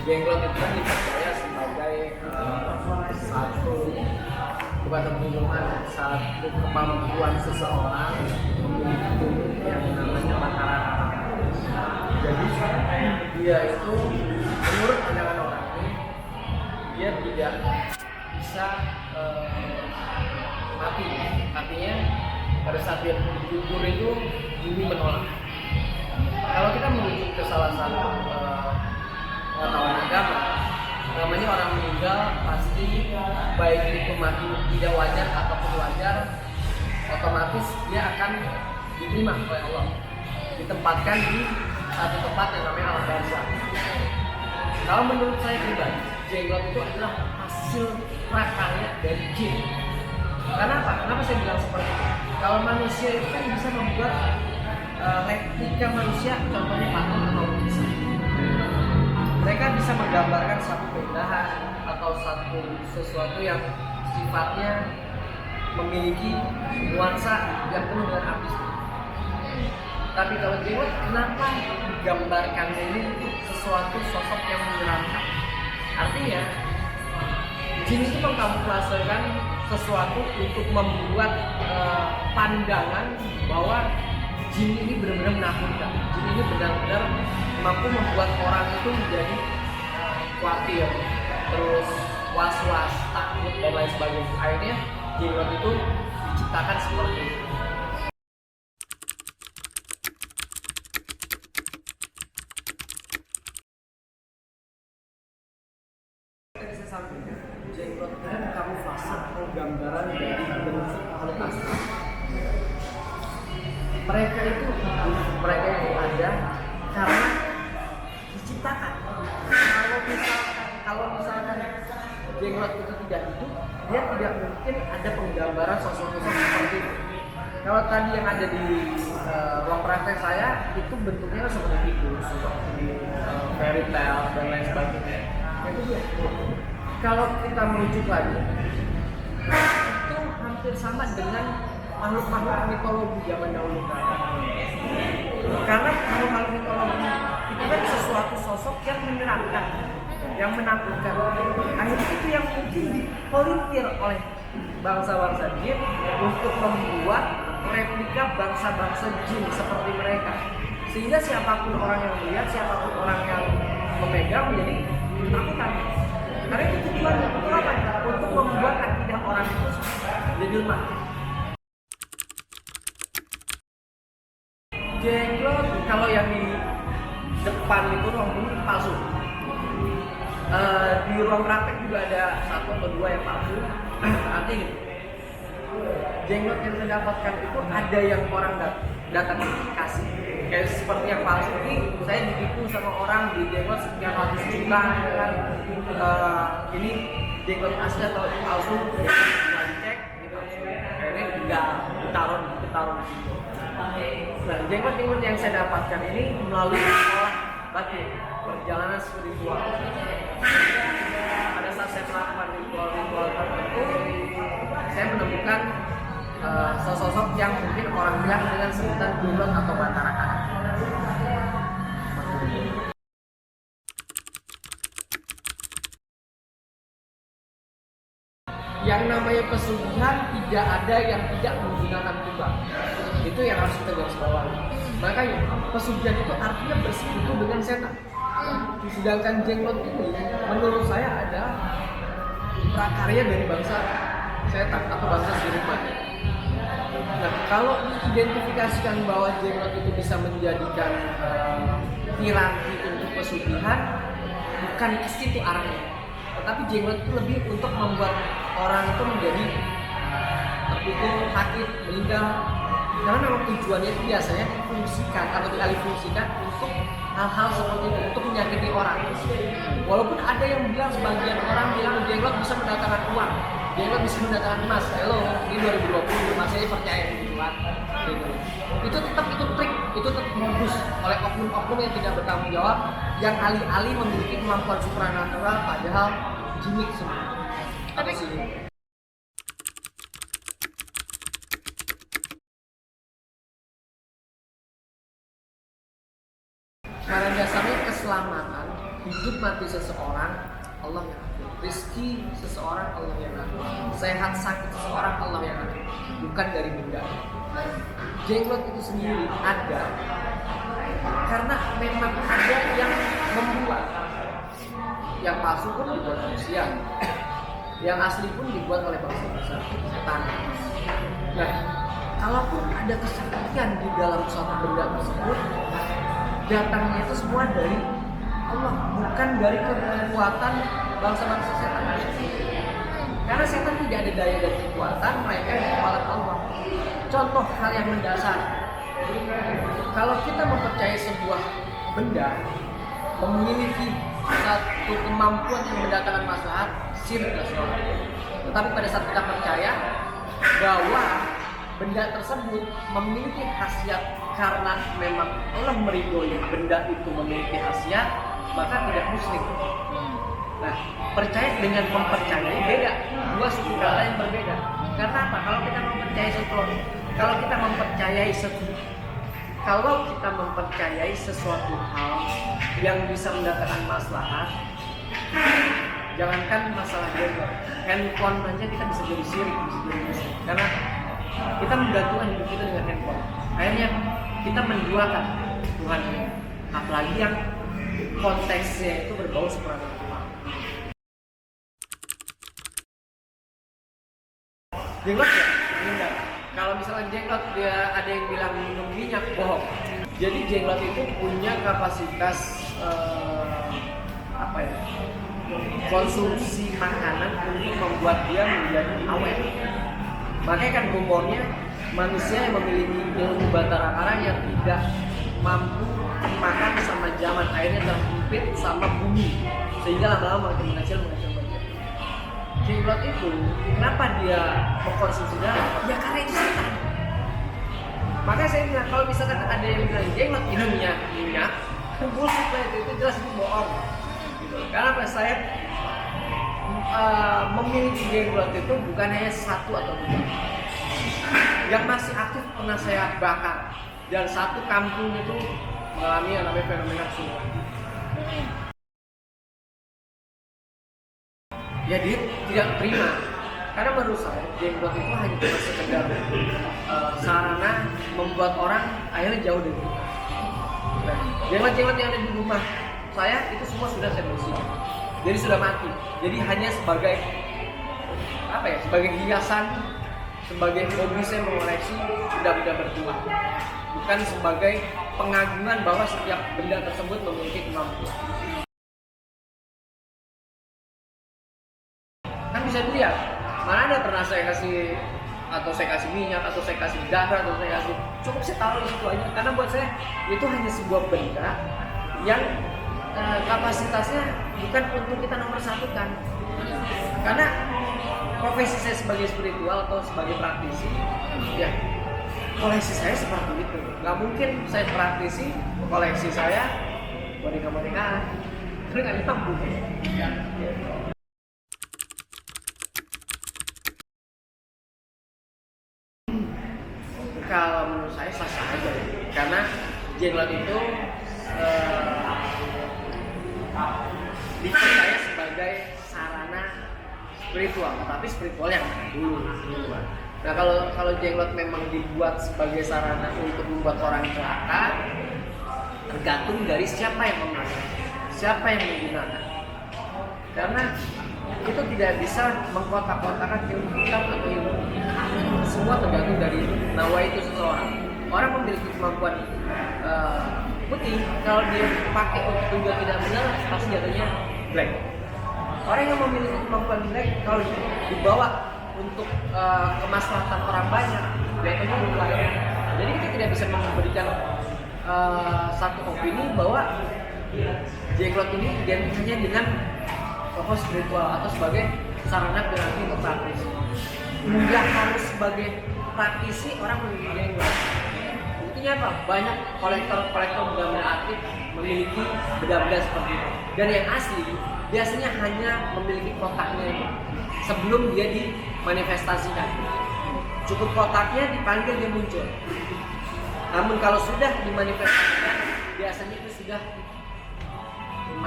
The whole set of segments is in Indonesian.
Jenglot itu kan dipercaya sebagai satu bukan hubungan satu kemampuan seseorang memiliki tubuh yang namanya mataran. Jadi dia itu menurut pandangan orang ini dia tidak bisa mati. Artinya pada saat dia gugur itu bumi menolak. Kalau kita merujuk ke salah satu pengetahuan agama, namanya orang meninggal pasti baik itu mati tidak wajar ataupun wajar, otomatis dia akan diterima oleh Allah, ditempatkan di satu tempat yang namanya alam barzah. Kalau menurut saya pribadi, jenglot itu adalah hasil prakarya dari jin. Kenapa? Kenapa saya bilang seperti itu? Kalau manusia itu kan bisa membuat replika manusia, contohnya patung atau lukisan. Mereka bisa menggambarkan satu keindahan atau sesuatu yang sifatnya memiliki nuansa yang penuh dengan artistik. Tapi kalau jenglot, kenapa digambarkannya ini sesuatu sosok yang menyeramkan? Artinya, jin itu mengkamuflasekan sesuatu untuk membuat pandangan bahwa jin ini benar-benar menakutkan. Jin ini benar-benar mampu membuat orang itu menjadi khawatir, terus was-was, takut dan lain sebagainya. Akhirnya jenglot itu diciptakan seperti itu. Tadi saya sampaikan, jenglot itu kamuflase atau gambaran dari bentuk makhluk astral. Mereka itu ada karena diciptakan. Kalau misalkan jenglot itu tidak hidup, dia tidak mungkin ada penggambaran sosok-sosok seperti itu. Kalau tadi yang ada di ruang praktek saya itu bentuknya seperti itu, seperti fairy tale dan lain sebagainya. Itu dia. Kalau kita merujuk lagi, itu hampir sama dengan makhluk-makhluk mitologi zaman dahulu. Karena makhluk-makhluk mitologi itu kan sesuatu sosok yang menyeramkan, yang menakutkan. Akhirnya itu yang mungkin dipelintir oleh bangsa-bangsa jin untuk membuat replika bangsa-bangsa jin seperti mereka. Sehingga siapapun orang yang melihat, siapapun orang yang memegang menjadi ketakutan. Karena itu tujuannya untuk apa? Untuk membuat akidah orang itu jadi lemah. Jenglot kalau yang di depan itu ruang guru palsu. Di ruang praktek juga ada satu atau dua yang palsu. Artinya jenglot yang saya dapatkan itu ada yang orang datang kasih. Kayak seperti yang palsu ini, saya ditipu sama orang di jenglot sekian ratus juta kan. Ini jenglot asli atau palsu, dicek gitu. Akhirnya enggak ditaruh di situ. Nah, jenglot yang saya dapatkan ini melalui sekolah batin, perjalanan spiritual. Pada saat saya melakukan ritual tertentu, saya menemukan sosok yang mungkin orang bilang dengan sebutan jenglot atau masyarakat. Yang namanya pesugihan tidak ada yang tidak menggunakan tumbal. Itu yang harus kita garis bawahi. Makanya pesugihan itu artinya bersekutu dengan setan. Sedangkan jenglot ini menurut saya ada prakarya dari bangsa setan atau bangsa siluman. Nah, kalau diidentifikasikan bahwa jenglot itu bisa menjadikan piranti untuk pesugihan, bukan ke situ arahnya. Tetapi jenglot itu lebih untuk membuat orang itu menjadi terpukul, sakit, meninggal. Karena memang tujuannya itu biasanya difungsikan atau dialihfungsikan untuk hal-hal seperti itu, untuk menyakiti orang. Walaupun ada yang bilang, sebagian orang bilang jenglot bisa mendatangkan uang, jenglot bisa mendatangkan emas. Hello, ini 2020 masih percaya gituan. Itu tetap itu trik, itu tetap modus oleh oknum-oknum yang tidak bertanggung jawab, yang alih-alih memiliki kemampuan supranatural padahal gimmick semua. Tapi pada dasarnya keselamatan hidup mati seseorang Allah yang atur, rezeki seseorang Allah yang atur, sehat sakit seseorang Allah yang atur, bukan dari benda. Jenglot itu sendiri ada karena memang ada yang membuat. Yang palsu pun dibuat manusia, yang asli pun dibuat oleh bangsa-bangsa setan. Nah, kalaupun ada kesaktian di dalam suatu benda tersebut, datangnya itu semua dari Allah, bukan dari kekuatan bangsa-bangsa setan. Karena setan tidak ada daya dan kekuatan, mereka kekuatan Allah. Contoh hal yang mendasar, kalau kita mempercayai sebuah benda memiliki satu kemampuan yang mendatangkan maslahat, syirik nasional. Tetapi pada saat kita percaya bahwa benda tersebut memiliki khasiat karena memang Allah meridhoi benda itu memiliki khasiat, maka tidak musyrik. Nah, percaya dengan mempercayai beda, dua suku kata yang berbeda. Karena apa? Kalau kita mempercayai sesuatu hal yang bisa mendatangkan maslahat, jangankan masalah handphone aja kita bisa jadi syirik, bisa jadi musyrik. Karena kita menggantungkan hidup kita dengan handphone. Akhirnya kita menduakan Tuhan ini. Apalagi yang konteksnya itu berbau supranatural. Jenglot ya? Enggak. Kalau misalnya jenglot dia ada yang bilang minum minyak, bohong. Jadi jenglot itu punya kapasitas konsumsi makanan untuk membuat dia menjadi awet. Makanya kan humornya manusia yang memiliki ilmu batara kara yang tidak mampu makan sama zaman, akhirnya terhimpit sama bumi sehingga lama-lama makin mengecil. Jenglot itu kenapa dia mengkonsumsi darah? Ya karena itu setan. Makanya saya bilang kalau misalkan ada yang bilang jenglot ini minyak, bullshit lah itu jelas itu bohong. Gitu. Karena saya memiliki jenglot itu bukan hanya satu atau dua. Yang masih aktif pernah saya bakar dan satu kampung itu mengalami yang namanya fenomena tsunami. Ya dia tidak terima karena menurut saya jenglot itu hanya cuma sekedar sarana membuat orang akhirnya jauh dari kita. Nah, jenglot-jenglot yang ada di rumah saya itu semua sudah saya bersihkan, jadi sudah mati. Jadi hanya sebagai sebagai hiasan, sebagai hobi saya mengoleksi benda-benda bertua, bukan sebagai pengagungan bahwa setiap benda tersebut memiliki kemampuan. Kan bisa dilihat, mana ada pernah saya kasih minyak atau saya kasih darah atau saya kasih, cukup saya taruh di situ aja karena buat saya itu hanya sebuah benda yang kapasitasnya bukan untuk kita nomor satukan. Karena profesi saya sebagai spiritual atau sebagai praktisi, ya koleksi saya seperti itu. Gak mungkin saya praktisi koleksi saya boneka-bonekaan, itu nggak nyambung. Kalau menurut saya sah-sah aja, karena jenglot itu dipercaya sebagai sarana spiritual, tapi spiritual yang dulu. Nah kalau jenglot memang dibuat sebagai sarana untuk membuat orang celaka, tergantung dari siapa yang memakai, siapa yang menggunakan. Karena itu tidak bisa mengkotak-kotakan ilmu hitam atau ilmu. Semua tergantung dari nawa itu seseorang. Orang memiliki kemampuan putih, kalau dia pakai untuk tujuan tidak benar pasti jatuhnya black. Orang yang memiliki kemampuan black kalau dibawa untuk kemaslahatan orang banyak jatuhnya berubah. Jadi kita tidak bisa memberikan satu opini bahwa jenglot ini identiknya dengan tokoh spiritual atau sebagai sarana berarti untuk praktisi. Nggak harus sebagai praktisi orang memiliki jenglot. Buktinya apa? Banyak kolektor benda-benda antik memiliki benda-benda seperti itu. Dan yang asli biasanya hanya memiliki kotaknya itu sebelum dia dimanifestasikan. Cukup kotaknya dipanggil dia muncul. Namun kalau sudah dimanifestasikan, biasanya itu sudah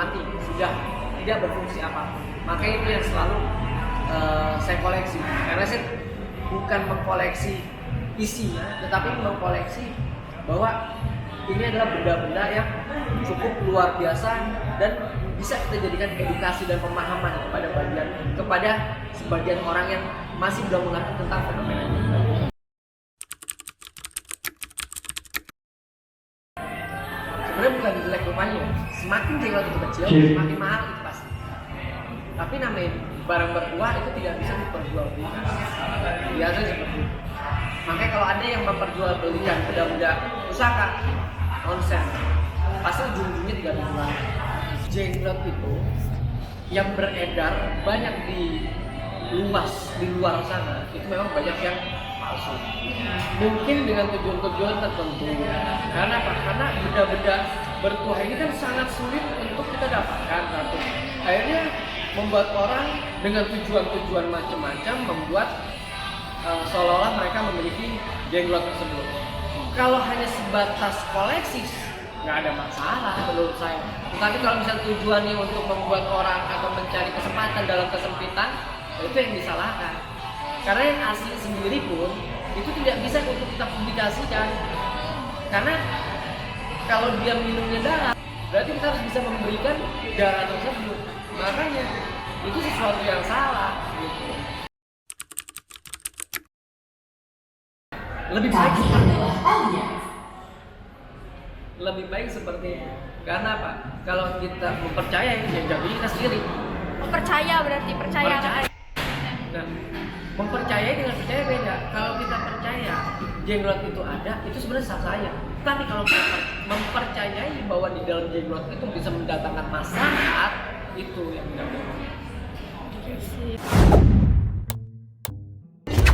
mati, sudah tidak berfungsi apa. Makanya itu yang selalu saya koleksi, karena saya bukan mengkoleksi isinya, tetapi mengkoleksi bahwa ini adalah benda-benda yang cukup luar biasa dan bisa kita jadikan edukasi dan pemahaman kepada sebagian orang yang masih belum mengerti tentang fenomena ini. Sebenarnya bukan jelek rupanya, semakin jenglot itu kecil, semakin mahal itu pasti. Tapi namanya barang berkuah itu tidak bisa diperjualbelikan. Biasa seperti itu. Makanya kalau ada yang memperjualbelikan benda-benda pusaka, konsen, pasti ujung-ujungnya tidak dijual. Jenglot itu yang beredar banyak di luar sana, itu memang banyak yang palsu. Mungkin dengan tujuan-tujuan tertentu. Karena apa? Karena benda-benda bertuah ini kan sangat sulit untuk kita dapatkan. Akhirnya membuat orang dengan tujuan-tujuan macam-macam membuat seolah-olah mereka memiliki jenglot tersebut. Kalau hanya sebatas koleksi nggak ada masalah menurut saya. Tapi kalau misalnya tujuannya untuk membuat orang atau mencari kesempatan dalam kesempitan, itu yang disalahkan. Karena yang asli sendiri pun itu tidak bisa untuk kita publikasikan. Karena kalau dia minumnya darah, berarti kita harus bisa memberikan darah tersebut. Makanya itu sesuatu yang salah. Gitu. Lebih baik seperti itu. Karena apa? Kalau kita mempercayai, ya jadi kita sendiri. Percaya berarti percaya. Nah, mempercayai dengan percaya beda. Kalau kita percaya jenglot itu ada, itu sebenarnya sah saya. Tapi kalau kita mempercayai bahwa di dalam jenglot itu bisa mendatangkan maslahat, itu